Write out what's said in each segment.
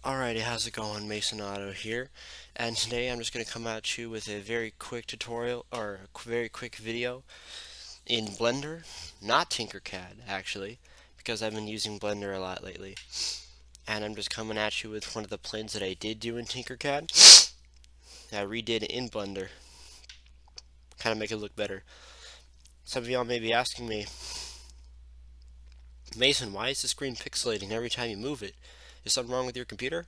Alrighty, how's it going? Mason Auto here, and today I'm just going to come at you with a very quick tutorial, or a very quick video in Blender, not Tinkercad actually, because I've been using Blender a lot lately. And I'm just coming at you with one of the planes that I did do in Tinkercad, that I redid in Blender, kind of make it look better. Some of y'all may be asking me, Mason, why is the screen pixelating every time you move it? Is something wrong with your computer?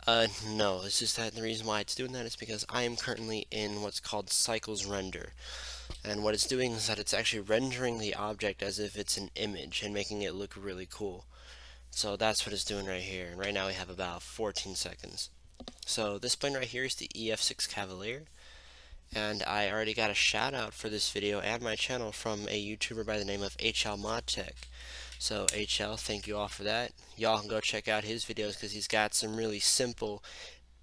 No, it's just that the reason why it's doing that is because I am currently in what's called cycles render. And what it's doing is that it's actually rendering the object as if it's an image and making it look really cool. So that's what it's doing right here. And right now we have about 14 seconds. So this plane right here is the EF6 Cavalier. And I already got a shout out for this video and my channel from a YouTuber by the name of HL Modtech. So HL, thank you all for that. Y'all can go check out his videos because he's got some really simple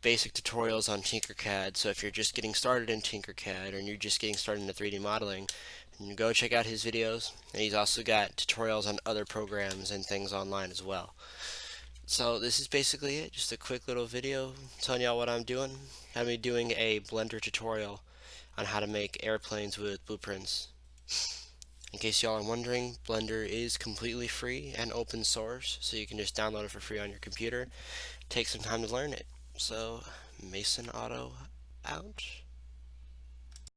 basic tutorials on Tinkercad. So if you're just getting started in Tinkercad or you're just getting started into 3D modeling, you go check out his videos. And he's also got tutorials on other programs and things online as well. So this is basically it, just a quick little video telling y'all what I'm doing. I'm doing a Blender tutorial on how to make airplanes with blueprints. In case y'all are wondering, Blender is completely free and open source, so you can just download it for free on your computer. Take some time to learn it. So, Mason Auto out.